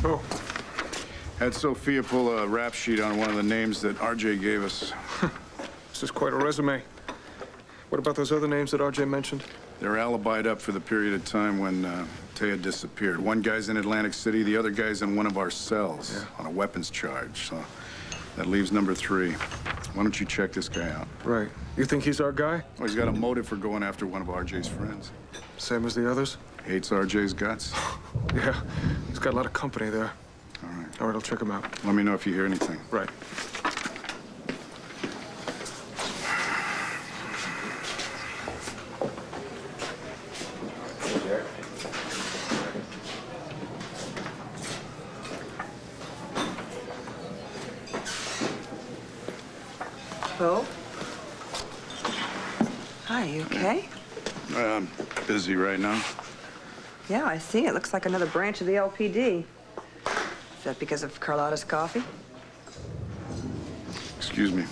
Oh. Had Sophia pull a rap sheet on one of the names that RJ gave us. This is quite a resume. What about those other names that RJ mentioned? They're alibied up for the period of time when Taya disappeared. One guy's in Atlantic City, the other guy's in one of our cells on a weapons charge. So that leaves number 3. Why don't you check this guy out? Right. You think he's our guy? Well, he's got a motive for going after one of RJ's friends. Same as the others? Hates RJ's guts. Yeah. He's got a lot of company there. All right. All right, I'll check him out. Let me know if you hear anything. Right. Bo? Hi, you okay? I'm busy right now. Yeah, I see. It looks like another branch of the LPD. Is that because of Carlotta's coffee? Excuse me.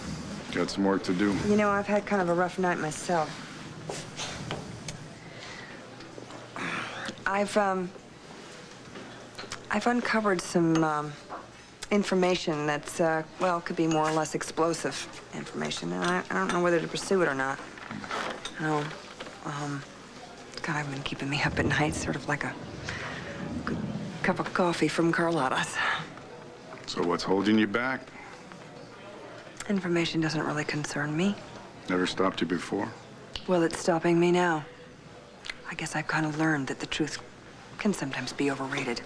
Got some work to do. You know, I've had kind of a rough night myself. I've uncovered some, information that's, well, could be more or less explosive information, and I don't know whether to pursue it or not. No, it's kind of been keeping me up at night, sort of like a good cup of coffee from Carlotta's. So what's holding you back? Information doesn't really concern me. Never stopped you before? Well, it's stopping me now. I guess I've kind of learned that the truth can sometimes be overrated.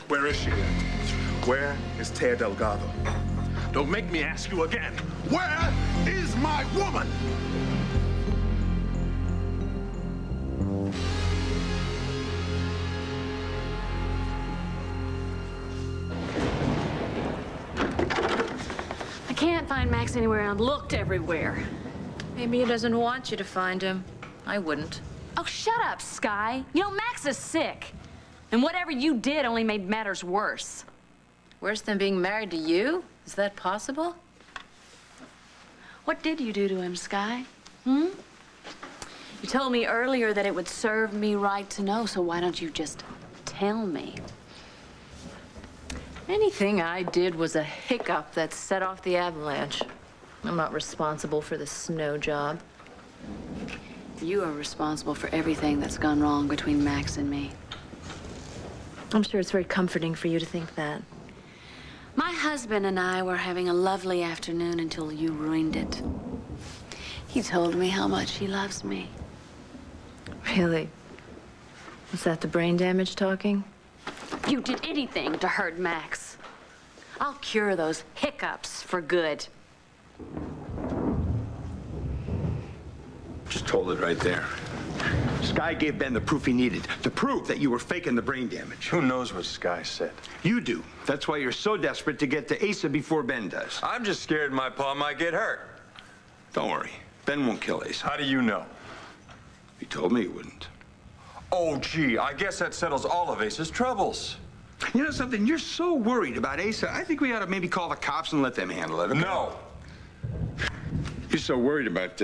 Where is she? Where is Taya Delgado? Don't make me ask you again. Where is my woman? I can't find Max anywhere. I've looked everywhere. Maybe he doesn't want you to find him. I wouldn't. Oh, shut up, Sky. You know, Max is sick. And whatever you did only made matters worse. Worse than being married to you? Is that possible? What did you do to him, Sky? Hmm? You told me earlier that it would serve me right to know, so why don't you just tell me? Anything I did was a hiccup that set off the avalanche. I'm not responsible for the snow job. You are responsible for everything that's gone wrong between Max and me. I'm sure it's very comforting for you to think that. My husband and I were having a lovely afternoon until you ruined it. He told me how much he loves me. Really? Was that the brain damage talking? You did anything to hurt Max. I'll cure those hiccups for good. Just told it right there. Sky gave Ben the proof he needed to prove that you were faking the brain damage. Who knows what Sky said? You do. That's why you're so desperate to get to Asa before Ben does. I'm just scared my paw might get hurt. Don't worry. Ben won't kill Asa. How do you know? He told me he wouldn't. Oh, gee, I guess that settles all of Asa's troubles. You know something? You're so worried about Asa, I think we ought to maybe call the cops and let them handle it, okay? No. You're so worried about,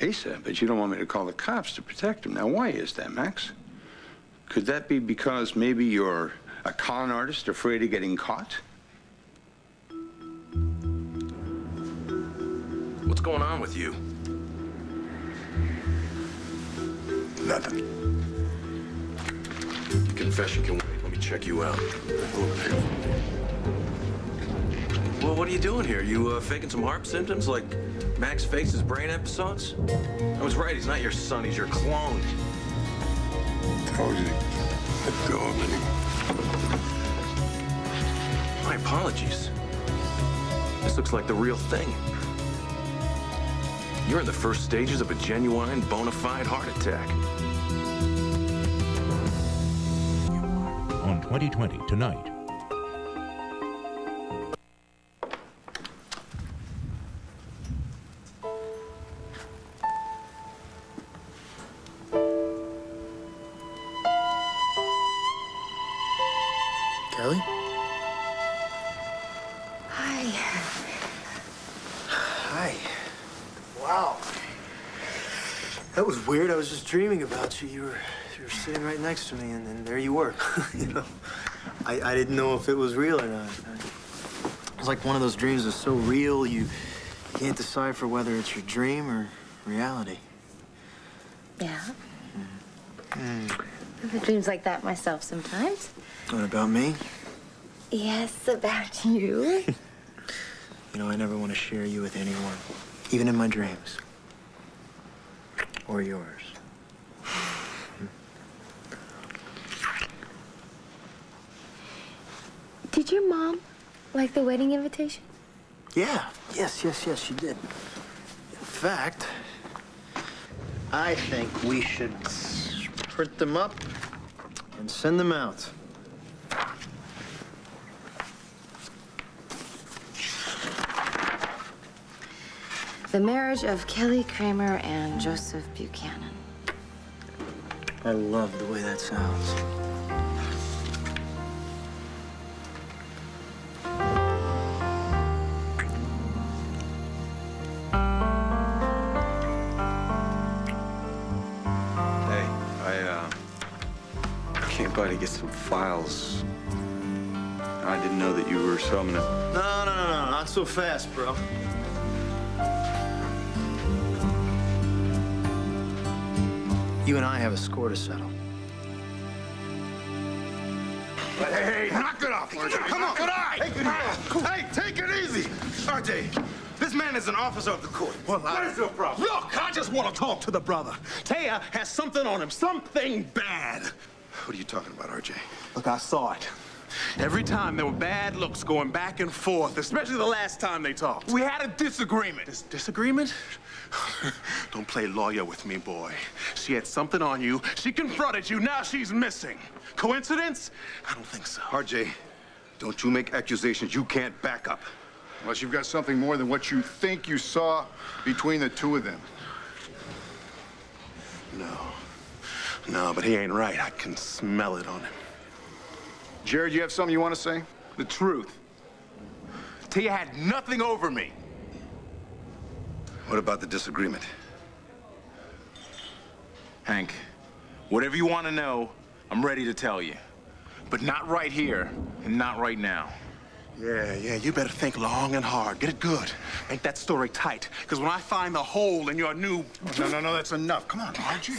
Asa, but you don't want me to call the cops to protect him. Now, why is that, Max? Could that be because maybe you're a con artist afraid of getting caught? What's going on with you? Nothing. Confession can wait. Let me check you out. Well, what are you doing here? You faking some heart symptoms like Max fakes his brain episodes? I was right. He's not your son. He's your clone. Told you. Let go of me. My apologies. This looks like the real thing. You're in the first stages of a genuine, bona fide heart attack. On 2020 tonight. Kelly? Hi. Hi. Wow. That was weird. I was just dreaming about you. You were sitting right next to me, and then there you were. You know, I didn't know if it was real or not. It's like one of those dreams that's so real you can't decipher whether it's your dream or reality. Yeah. I have dreams like that myself sometimes. What about me? Yes, about you. You know, I never want to share you with anyone, even in my dreams. Or yours. Did your mom like the wedding invitation? Yeah. Yes, she did. In fact, I think we should print them up and send them out. The marriage of Kelly Kramer and Joseph Buchanan. I love the way that sounds. Came by to get some files. I didn't know that you were summoning. No, not so fast, bro. You and I have a score to settle. Hey, knock it off, RJ. Come on. Hey, take it easy. RJ, this man is an officer of the court. Well, what is your problem? Look, I just want to talk to the brother. Taya has something on him, something bad. What are you talking about, RJ? Look, I saw it. Every time there were bad looks going back and forth, especially the last time they talked. We had a disagreement. Disagreement? Don't play lawyer with me, boy. She had something on you. She confronted you. Now she's missing. Coincidence? I don't think so. RJ, don't you make accusations you can't back up. Unless you've got something more than what you think you saw between the two of them. No, but he ain't right. I can smell it on him. Jared, you have something you want to say? The truth. Tia had nothing over me. What about the disagreement? Hank, whatever you want to know, I'm ready to tell you. But not right here and not right now. Yeah, you better think long and hard. Get it good. Make that story tight. Because when I find the hole in your new... No, that's enough. Come on, Archie.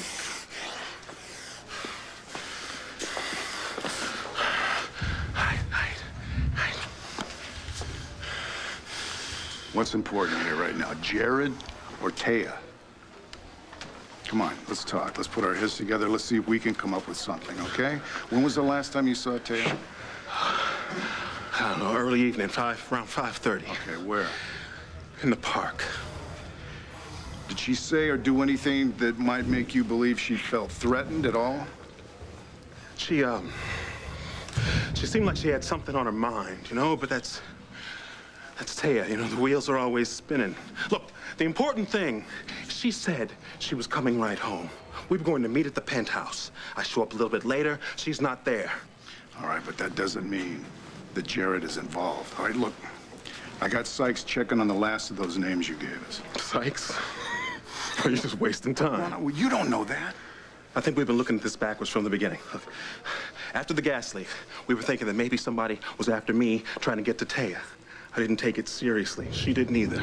What's important here right now, Jared or Taya? Come on, let's talk. Let's put our heads together. Let's see if we can come up with something, okay? When was the last time you saw Taya? I don't know, early evening, around 5:30. Okay, where? In the park. Did she say or do anything that might make you believe she felt threatened at all? She seemed like she had something on her mind, you know, but that's Taya, you know, the wheels are always spinning. Look, the important thing, she said she was coming right home. We were going to meet at the penthouse. I show up a little bit later, she's not there. All right, but that doesn't mean that Jared is involved. All right, look, I got Sykes checking on the last of those names you gave us. Sykes? You're just wasting time. No, you don't know that. I think we've been looking at this backwards from the beginning. Look, after the gas leak, we were thinking that maybe somebody was after me trying to get to Taya. I didn't take it seriously. She didn't either.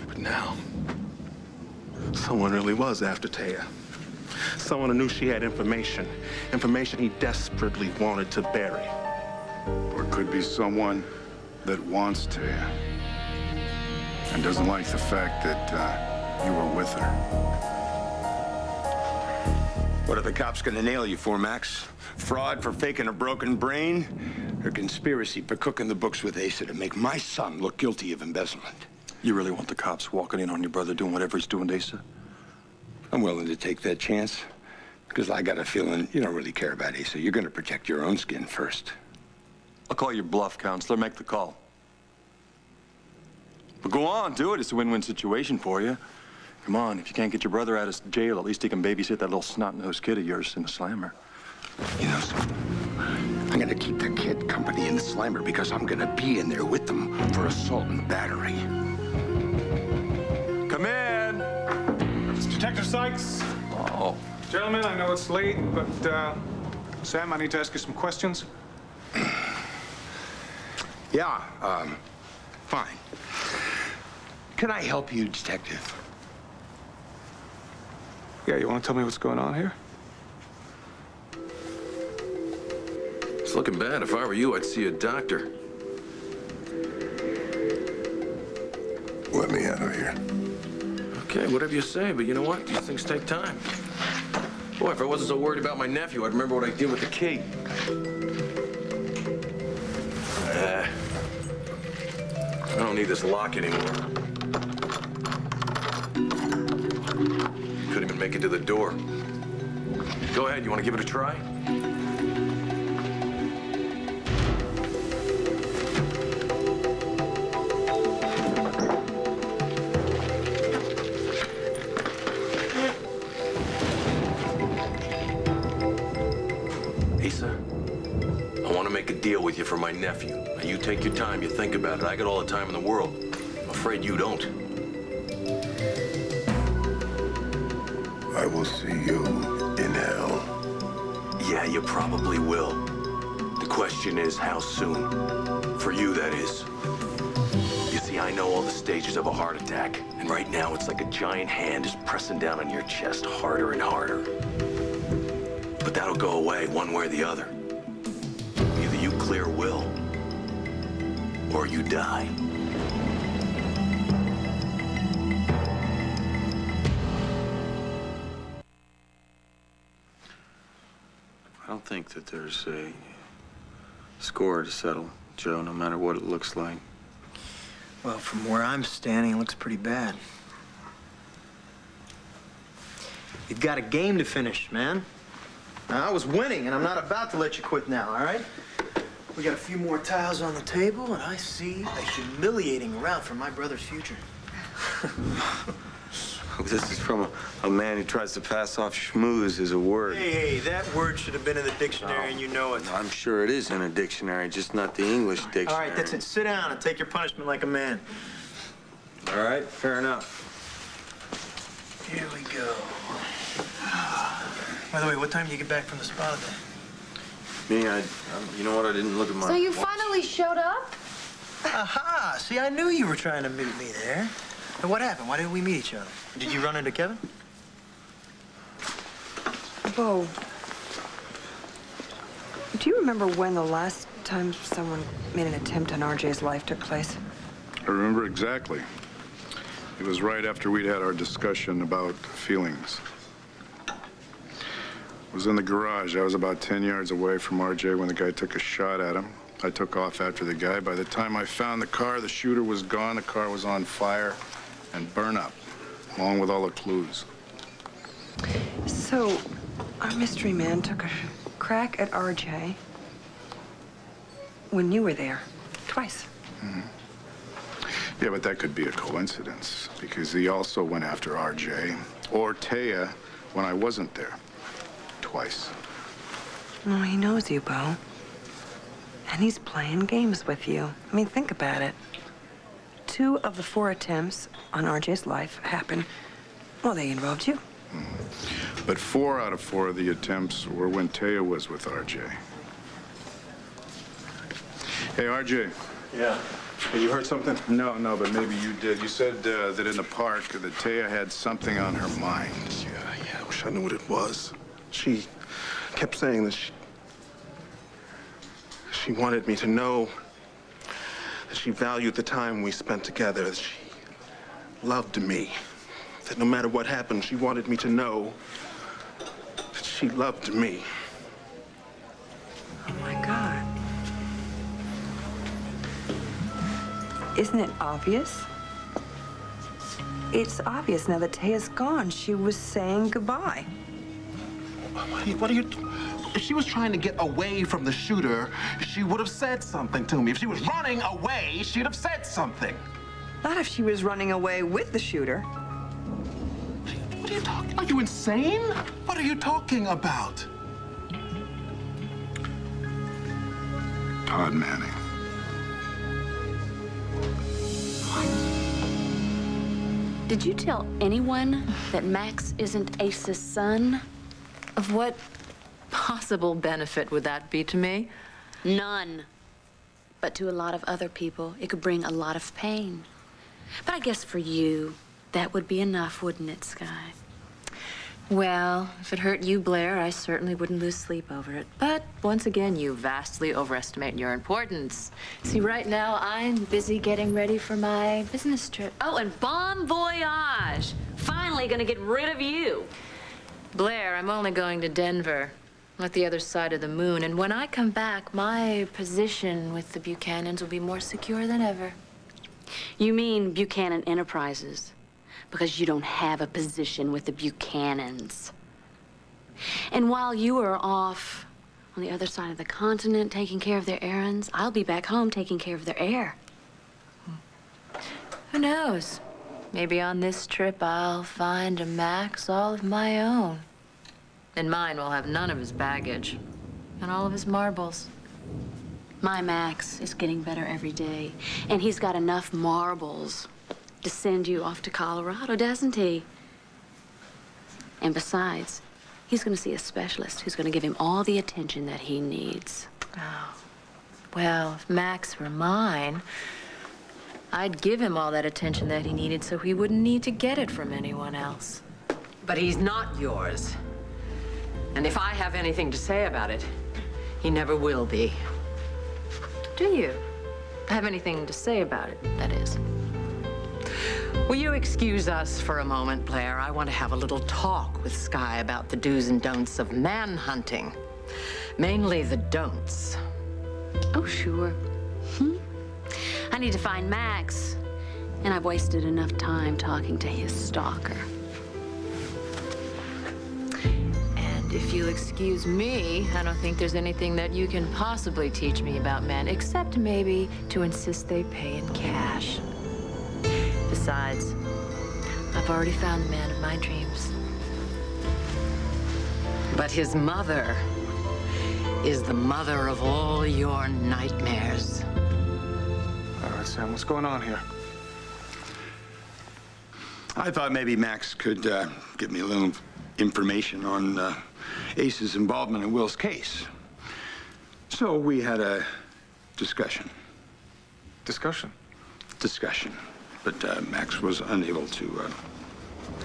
But now, someone really was after Taya. Someone who knew she had information he desperately wanted to bury. Or it could be someone that wants Taya and doesn't like the fact that you were with her. What are the cops gonna nail you for, Max? Fraud for faking a broken brain? Or conspiracy for cooking the books with Asa to make my son look guilty of embezzlement? You really want the cops walking in on your brother doing whatever he's doing to Asa? I'm willing to take that chance. Because I got a feeling you don't really care about Asa. You're gonna protect your own skin first. I'll call your bluff, Counselor. Make the call. But go on, do it. It's a win-win situation for you. Come on, if you can't get your brother out of jail, at least he can babysit that little snot-nosed kid of yours in the slammer. You know something? I'm gonna keep the kid company in the slammer because I'm gonna be in there with them for assault and battery. Come in! It's Detective Sykes. Oh, Oh. Gentlemen, I know it's late, but, Sam, I need to ask you some questions. Yeah, fine. Can I help you, Detective? Yeah, you want to tell me what's going on here? It's looking bad. If I were you, I'd see a doctor. Let me out of here. Okay, whatever you say, but you know what? These things take time. Boy, if I wasn't so worried about my nephew, I'd remember what I did with the key. I don't need this lock anymore. Couldn't even make it to the door. Go ahead, you want to give it a try? Asa, I want to make a deal with you for my nephew. Now, you take your time, you think about it. I got all the time in the world. I'm afraid you don't. I will see you in hell. Yeah, you probably will. The question is, how soon? For you, that is. You see, I know all the stages of a heart attack, and right now it's like a giant hand is pressing down on your chest harder and harder. But that'll go away one way or the other. Either you clear will, or you die. I don't think that there's a score to settle, Joe, no matter what it looks like. Well, from where I'm standing, it looks pretty bad. You've got a game to finish, man. Now, I was winning, and I'm not about to let you quit now, all right? We got a few more tiles on the table, and I see a humiliating route for my brother's future. This is from a man who tries to pass off schmooze as a word. Hey, that word should have been in the dictionary, and you know it. I'm sure it is in a dictionary, just not the English dictionary. All right, that's it. Sit down and take your punishment like a man. All right, fair enough. Here we go. By the way, what time do you get back from the spa today? Me, you know what? I didn't look at my So you watch. finally showed up? Aha! See, I knew you were trying to meet me there. And what happened? Why didn't we meet each other? Did you run into Kevin? Bo, do you remember when the last time someone made an attempt on RJ's life took place? I remember exactly. It was right after we'd had our discussion about feelings. It was in the garage. I was about 10 yards away from RJ when the guy took a shot at him. I took off after the guy. By the time I found the car, the shooter was gone. The car was on fire and burn up, along with all the clues. So, our mystery man took a crack at RJ when you were there, twice. Mm-hmm. Yeah, but that could be a coincidence, because he also went after RJ or Taya when I wasn't there, twice. Oh, he knows you, Bo. And he's playing games with you. I mean, think about it. 2 of the 4 attempts on RJ's life happened, well, they involved you. Mm-hmm. But 4 out of 4 of the attempts were when Taya was with RJ. Hey, RJ. Yeah. Hey, you heard something? No, but maybe you did. You said that in the park that Taya had something on her mind. Yeah, I wish I knew what it was. She kept saying that she wanted me to know that she valued the time we spent together, that she loved me, that no matter what happened, she wanted me to know that she loved me. Oh, my God. Isn't it obvious? It's obvious now that Taya's gone. She was saying goodbye. What are you... If she was trying to get away from the shooter, she would have said something to me. If she was running away, she'd have said something. Not if she was running away with the shooter. What are you talking? Are you insane? What are you talking about? Todd Manning. Did you tell anyone that Max isn't Ace's son? Of what possible benefit would that be to me? None. But to a lot of other people, it could bring a lot of pain. But I guess for you, that would be enough, wouldn't it, Sky? Well, if it hurt you, Blair, I certainly wouldn't lose sleep over it. But once again, you vastly overestimate your importance. See, right now, I'm busy getting ready for my business trip. Oh, and bon voyage! Finally gonna get rid of you. Blair, I'm only going to Denver, at the other side of the moon. And when I come back, my position with the Buchanans will be more secure than ever. You mean Buchanan Enterprises? Because you don't have a position with the Buchanans. And while you are off on the other side of the continent taking care of their errands, I'll be back home taking care of their air. Who knows? Maybe on this trip I'll find a Max all of my own. And mine will have none of his baggage and all of his marbles. My Max is getting better every day, and he's got enough marbles to send you off to Colorado, doesn't he? And besides, he's going to see a specialist who's going to give him all the attention that he needs. Oh. Well, if Max were mine, I'd give him all that attention that he needed so he wouldn't need to get it from anyone else. But he's not yours. And if I have anything to say about it, he never will be. Do you have anything to say about it, that is? Will you excuse us for a moment, Blair? I want to have a little talk with Sky about the do's and don'ts of manhunting. Mainly the don'ts. Oh, sure. I need to find Max, and I've wasted enough time talking to his stalker. And if you'll excuse me, I don't think there's anything that you can possibly teach me about men, except maybe to insist they pay in cash. Besides, I've already found the man of my dreams. But his mother is the mother of all your nightmares. All right, Sam, what's going on here? I thought maybe Max could give me a little information on Ace's involvement in Will's case. So we had a discussion. Discussion? Discussion. But Max was unable to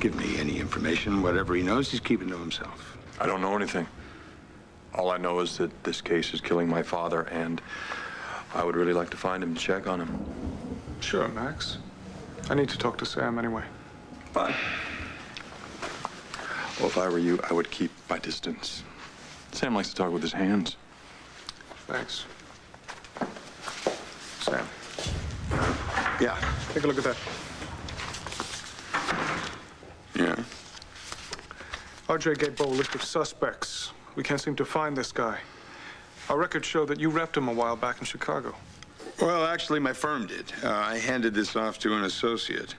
give me any information. Whatever he knows, he's keeping to himself. I don't know anything. All I know is that this case is killing my father, and I would really like to find him and check on him. Sure, Max. I need to talk to Sam anyway. Fine. Well, if I were you, I would keep my distance. Sam likes to talk with his hands. Thanks. Sam. Yeah. Take a look at that. Yeah? RJ gave Bo a list of suspects. We can't seem to find this guy. Our records show that you repped him a while back in Chicago. Well, actually, my firm did. I handed this off to an associate.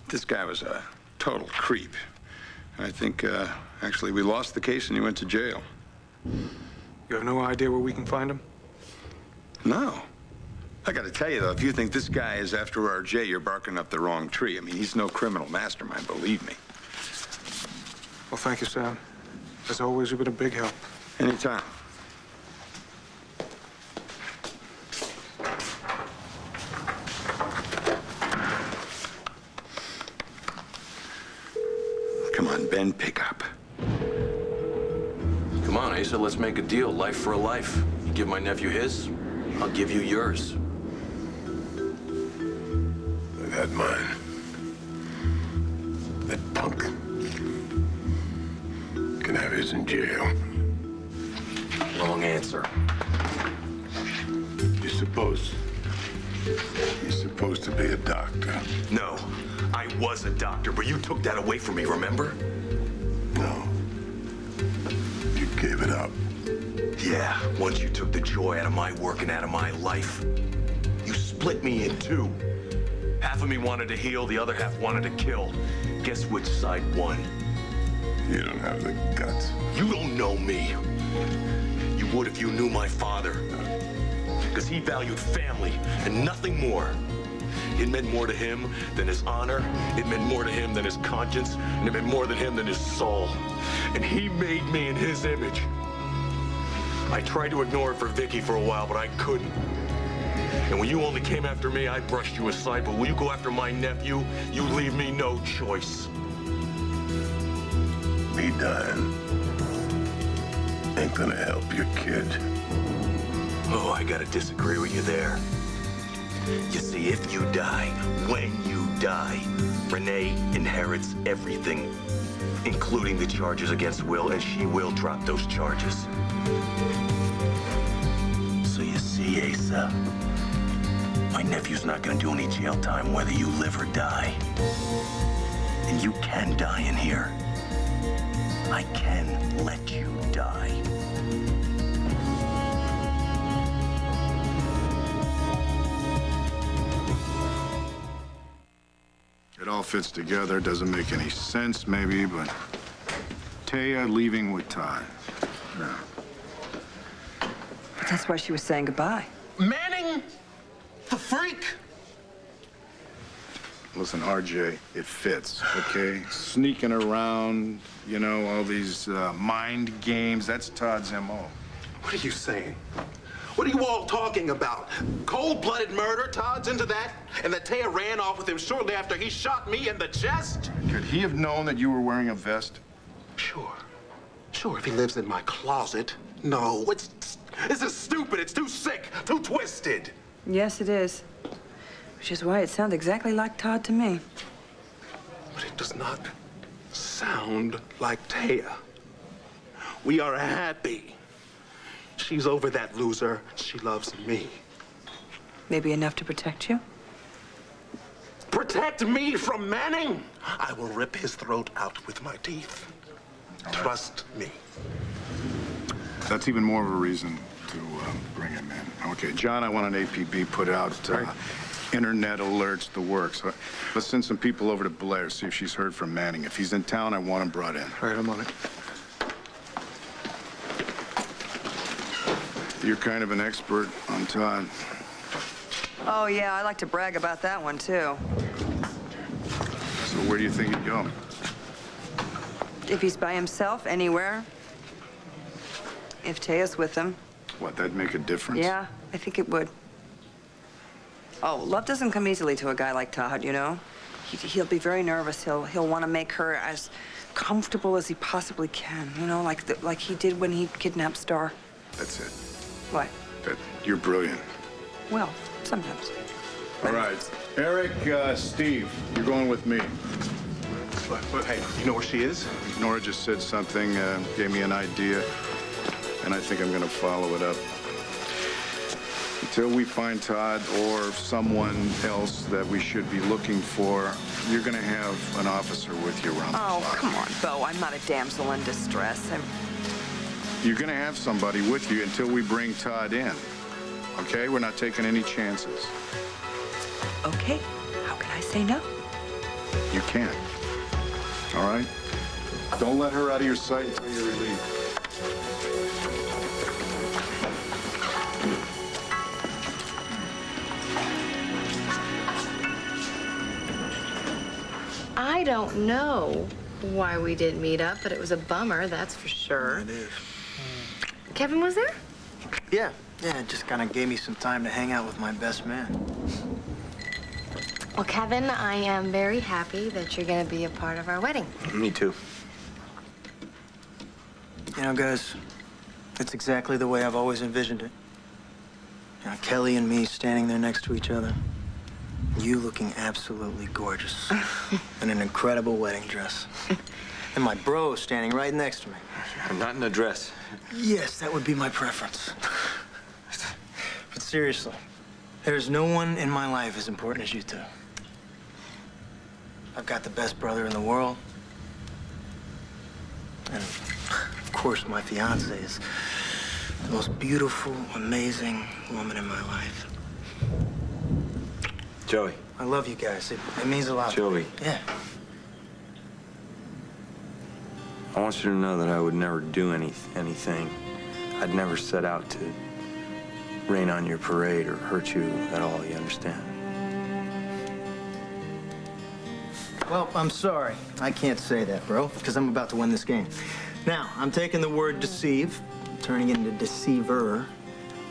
This guy was a total creep. I think, actually, we lost the case and he went to jail. You have no idea where we can find him? No. I gotta tell you, though, if you think this guy is after RJ, you're barking up the wrong tree. I mean, he's no criminal mastermind, believe me. Well, thank you, Sam. As always, you've been a big help. Anytime. Come on, Ben, pick up. Come on, Asa, let's make a deal. Life for a life. You give my nephew his, I'll give you yours. I got mine. That punk can have his in jail. Wrong answer. You're supposed to be a doctor. No, I was a doctor, but you took that away from me, remember? No. You gave it up. Yeah, once you took the joy out of my work and out of my life. You split me in two. Half of me wanted to heal, the other half wanted to kill. Guess which side won? You don't have the guts. You don't know me. You would if you knew my father. Because he valued family and nothing more. It meant more to him than his honor. It meant more to him than his conscience. And it meant more to him than his soul. And he made me in his image. I tried to ignore it for Vicky for a while, but I couldn't. And when you only came after me, I brushed you aside. But when you go after my nephew, you leave me no choice. Me dying ain't gonna help your kid. Oh, I gotta disagree with you there. You see, if you die, when you die, Renee inherits everything, including the charges against Will, and she will drop those charges. So you see, Asa, my nephew's not gonna do any jail time whether you live or die. And you can die in here. I can let you die. It all fits together. Doesn't make any sense, maybe, but Taya leaving with Todd. No. That's why she was saying goodbye. Manning, the freak. Listen, RJ, it fits, okay? Sneaking around, you know, all these mind games, that's Todd's MO. What are you saying? What are you all talking about? Cold-blooded murder? Todd's into that? And that Taya ran off with him shortly after he shot me in the chest? Could he have known that you were wearing a vest? Sure. Sure, if he lives in my closet. No, this is stupid. It's too sick, too twisted. Yes, it is. Which is why it sounds exactly like Todd to me. But it does not sound like Taya. We are happy. She's over that loser. She loves me. Maybe enough to protect you? Protect me from Manning? I will rip his throat out with my teeth. Trust me. That's even more of a reason to bring him in. Okay, John, I want an APB put out, internet alerts, the works. Let's send some people over to Blair, see if she's heard from Manning. If he's in town, I want him brought in. All right, I'm on it. You're kind of an expert on Todd. Oh, yeah, I like to brag about that one, too. So where do you think he'd go? If he's by himself, anywhere. If Taya's with him. What, that'd make a difference? Yeah, I think it would. Oh, love doesn't come easily to a guy like Todd, you know? He'll be very nervous. He'll want to make her as comfortable as he possibly can, you know, like he did when he kidnapped Star. That's it. What? You're brilliant. Well, sometimes. All right. Eric, Steve, you're going with me. But hey, you know where she is? Nora just said something, gave me an idea, and I think I'm going to follow it up. Until we find Todd or someone else that we should be looking for, you're going to have an officer with you around the clock. Oh, come on, Bo. I'm not a damsel in distress. You're going to have somebody with you until we bring Todd in. Okay? We're not taking any chances. Okay. How can I say no? You can't. All right? Don't let her out of your sight until you're relieved. I don't know why we didn't meet up, but it was a bummer, that's for sure. It is. Kevin was there? Yeah, it just kind of gave me some time to hang out with my best man. Well, Kevin, I am very happy that you're going to be a part of our wedding. Me too. You know, guys, it's exactly the way I've always envisioned it. You know, Kelly and me standing there next to each other. You looking absolutely gorgeous in an incredible wedding dress. And my bro standing right next to me. I'm not in a dress. Yes, that would be my preference. But seriously, there's no one in my life as important as you two. I've got the best brother in the world. And, of course, my fiance is the most beautiful, amazing woman in my life. Joey. I love you guys. It means a lot. Joey. Yeah. I want you to know that I would never do anything. I'd never set out to rain on your parade or hurt you at all, you understand? Well, I'm sorry. I can't say that, bro, because I'm about to win this game. Now, I'm taking the word deceive, turning it into deceiver.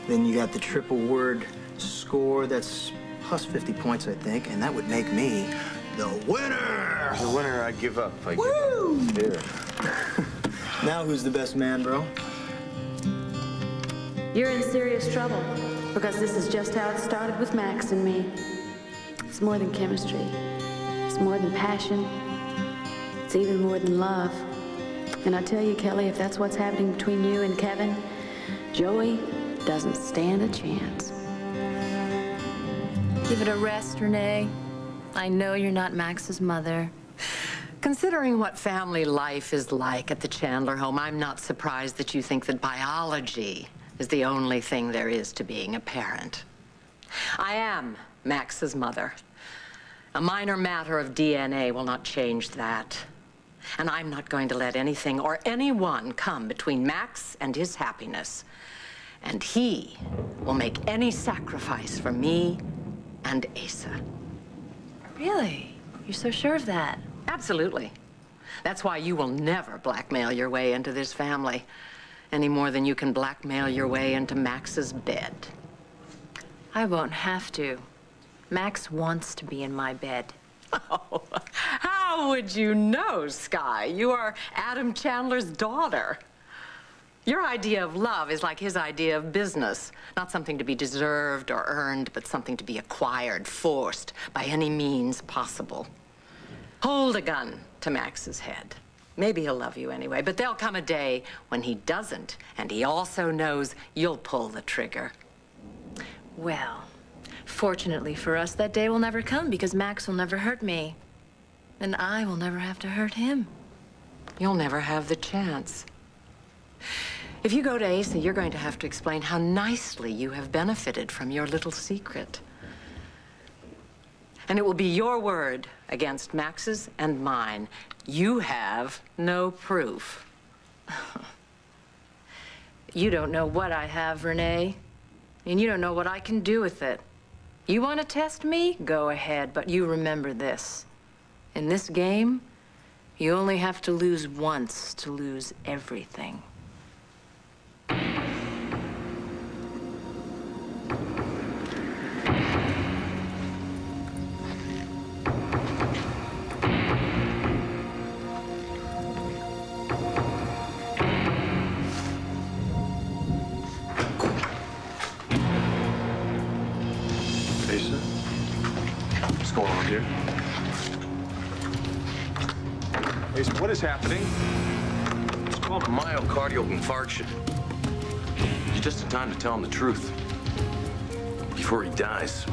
Then you got the triple word score. That's plus 50 points, I think, and that would make me the winner. The winner, I give up. Woo! Give up. Here. Now who's the best man, bro? You're in serious trouble, because this is just how it started with Max and me. It's more than chemistry. It's more than passion. It's even more than love. And I tell you, Kelly, if that's what's happening between you and Kevin, Joey doesn't stand a chance. Give it a rest, Renee. I know you're not Max's mother. Considering what family life is like at the Chandler home, I'm not surprised that you think that biology is the only thing there is to being a parent. I am Max's mother. A minor matter of DNA will not change that. And I'm not going to let anything or anyone come between Max and his happiness. And he will make any sacrifice for me and Asa. Really? You're so sure of that? Absolutely. That's why you will never blackmail your way into this family, any more than you can blackmail your way into Max's bed. I won't have to. Max wants to be in my bed. Oh, how would you know, Sky? You are Adam Chandler's daughter. Your idea of love is like his idea of business. Not something to be deserved or earned, but something to be acquired, forced, by any means possible. Hold a gun to Max's head. Maybe he'll love you anyway, but there'll come a day when he doesn't, and he also knows you'll pull the trigger. Well, fortunately for us, that day will never come because Max will never hurt me. And I will never have to hurt him. You'll never have the chance. If you go to Asa, you're going to have to explain how nicely you have benefited from your little secret. And it will be your word against Max's and mine. You have no proof. You don't know what I have, Renee. And you don't know what I can do with it. You want to test me? Go ahead, but you remember this. In this game, you only have to lose once to lose everything. What's going on here? Asa, what is happening? It's called a myocardial infarction. You're just in time to tell him the truth. Before he dies.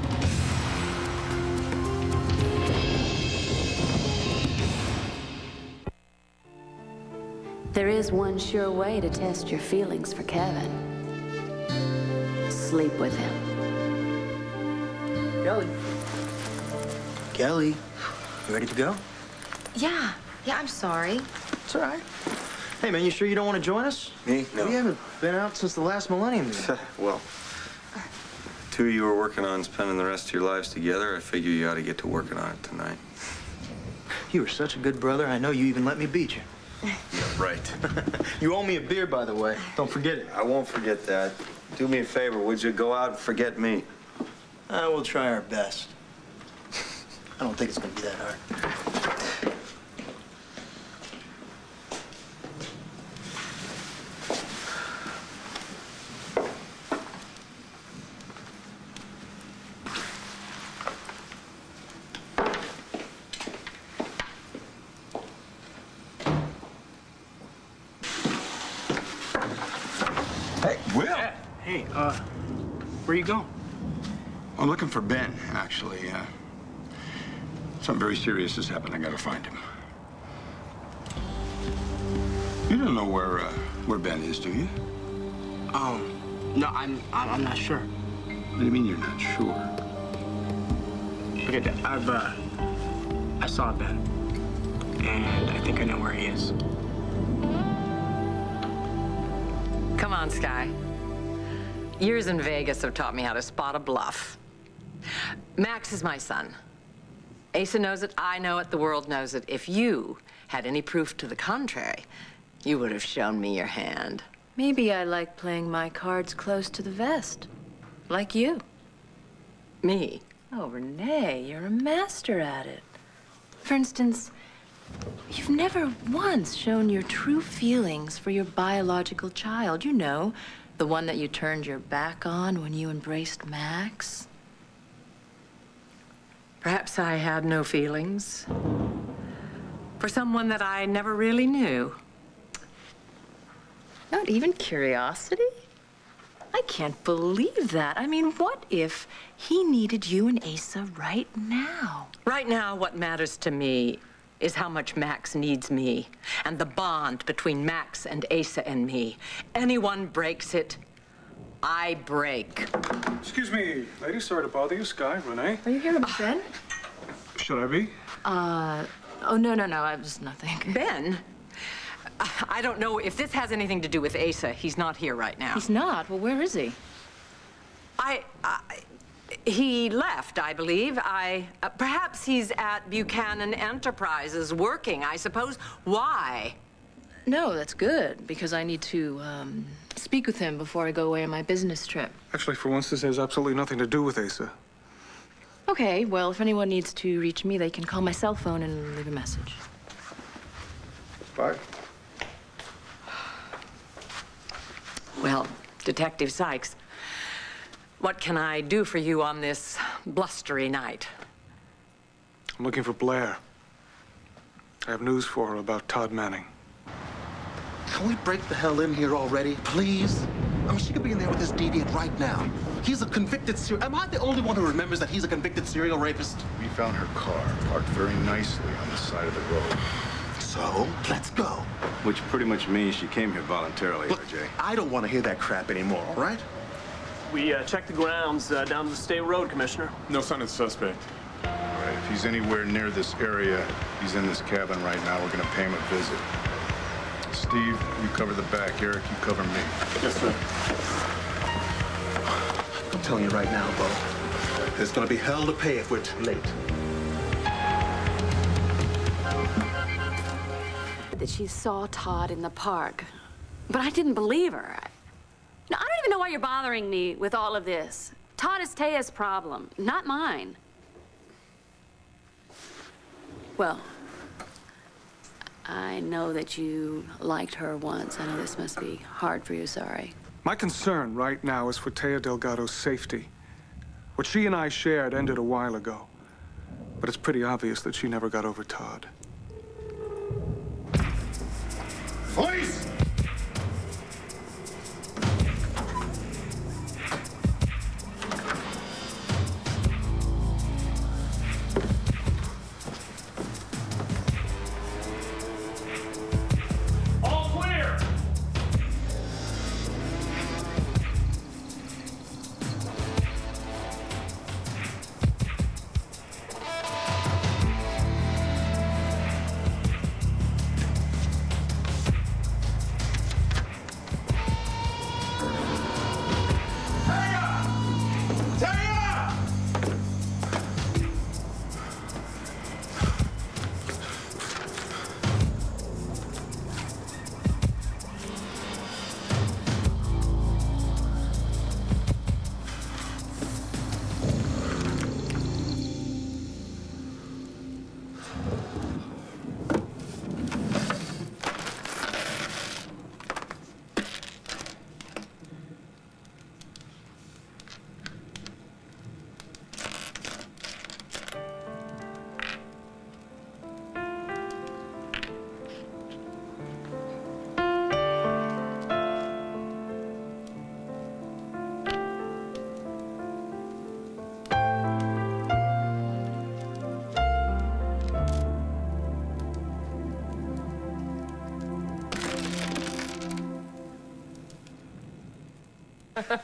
There is one sure way to test your feelings for Kevin. Sleep with him. Kelly, you ready to go? Yeah, I'm sorry. It's all right. Hey, man, you sure you don't want to join us? Me? No. We haven't been out since the last millennium. Well, two of you are working on spending the rest of your lives together. I figure you ought to get to working on it tonight. You were such a good brother, I know you even let me beat you. Yeah, right. You owe me a beer, by the way. Don't forget it. I won't forget that. Do me a favor, would you? Go out and forget me. We'll try our best. I don't think it's going to be that hard. Hey, Will! Hey, where you going? I'm looking for Ben, actually. Something very serious has happened. I gotta find him. You don't know where Ben is, do you? No, I'm not sure. What do you mean you're not sure? Okay, I saw Ben, and I think I know where he is. Come on, Sky. Years in Vegas have taught me how to spot a bluff. Max is my son. Asa knows it, I know it, the world knows it. If you had any proof to the contrary, you would have shown me your hand. Maybe I like playing my cards close to the vest. Like you. Me? Oh, Renee, you're a master at it. For instance, you've never once shown your true feelings for your biological child. You know, the one that you turned your back on when you embraced Max. Perhaps I had no feelings for someone that I never really knew. Not even curiosity? I can't believe that. I mean, what if he needed you and Asa right now? Right now, what matters to me is how much Max needs me and the bond between Max and Asa and me. Anyone breaks it, I break. Excuse me, lady. Sorry to bother you. Sky, Renee. Are you here with Ben? Should I be? Oh, no, I was nothing. Ben? I don't know if this has anything to do with Asa. He's not here right now. He's not? Well, where is he? He left, I believe. Perhaps he's at Buchanan Enterprises working, I suppose. Why? No, that's good, because I need to, speak with him before I go away on my business trip. Actually, for once, this has absolutely nothing to do with Asa. Okay, well, if anyone needs to reach me, they can call my cell phone and leave a message. Bye. Well, Detective Sykes, what can I do for you on this blustery night? I'm looking for Blair. I have news for her about Todd Manning. Can we break the hell in here already, please? I mean, she could be in there with this deviant right now. He's a convicted serial... Am I the only one who remembers that he's a convicted serial rapist? We found her car parked very nicely on the side of the road. So, let's go. Which pretty much means she came here voluntarily, Look, RJ. I don't want to hear that crap anymore, all right? We checked the grounds down the state road, Commissioner. No sign of the suspect. All right, if he's anywhere near this area, he's in this cabin right now. We're gonna pay him a visit. Steve, you cover the back. Eric, you cover me. Yes, sir. I'm telling you right now, Bo. There's gonna be hell to pay if we're too late. That she saw Todd in the park, but I didn't believe her. No, I don't even know why you're bothering me with all of this. Todd is Taya's problem, not mine. Well, I know that you liked her once. I know this must be hard for you, sorry. My concern right now is for Taya Delgado's safety. What she and I shared ended a while ago, but it's pretty obvious that she never got over Todd. Police! All clear!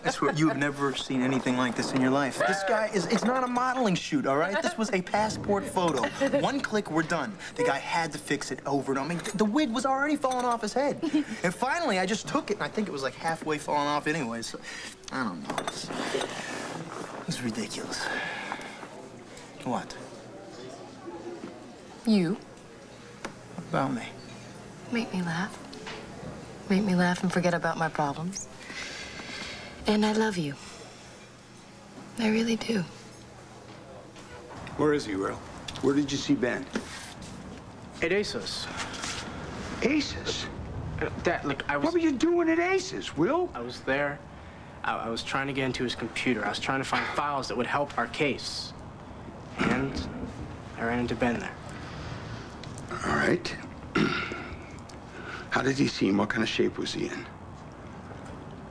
I swear, you have never seen anything like this in your life. This guy it's not a modeling shoot, all right? This was a passport photo. One click, we're done. The guy had to fix it over and over. I mean, the wig was already falling off his head. And finally, I just took it, and I think it was like halfway falling off anyway, so I don't know. It's ridiculous. What? You What about me? make me laugh. Make me laugh and forget about my problems. And I love you. I really do. Where is he, Will? Where did you see Ben? At Aces. Aces? Dad, look, What were you doing at Aces, Will? I was there. I was trying to get into his computer. I was trying to find files that would help our case. And I ran into Ben there. All right. How did he seem? What kind of shape was he in?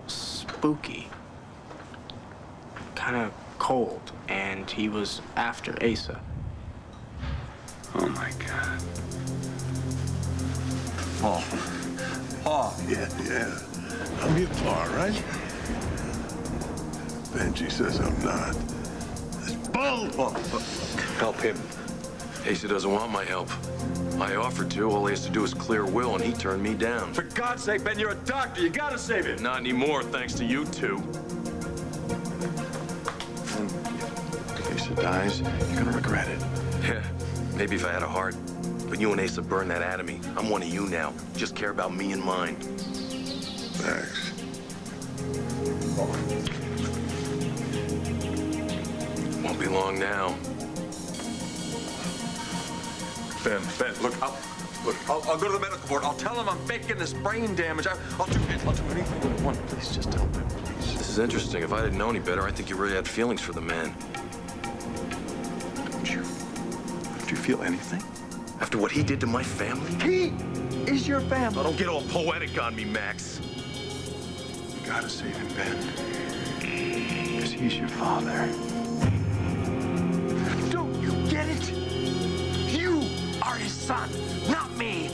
Spooky. Kind of cold. And he was after Asa. Oh, my God. Paul. Paul. Yeah. I'm your Paul, right? Benji says I'm not. It's bull. Help him. Asa doesn't want my help. I offered to. All he has to do is clear Will, and he turned me down. For God's sake, Ben, you're a doctor. You gotta save him. Not anymore, thanks to you two. If Asa dies, you're gonna regret it. Yeah, maybe if I had a heart. But you and Asa burned that out of me. I'm one of you now. Just care about me and mine. Max. Won't be long now. Ben, look, I'll go to the medical board. I'll tell him I'm faking this brain damage. I'll do anything you want. Please, just tell him. Please. This is interesting. If I didn't know any better, I think you really had feelings for the man. Don't you feel anything? After what he did to my family? He is your family. Oh, don't get all poetic on me, Max. You gotta save him, Ben. Because he's your father. Don't you get it? You are his son, not me.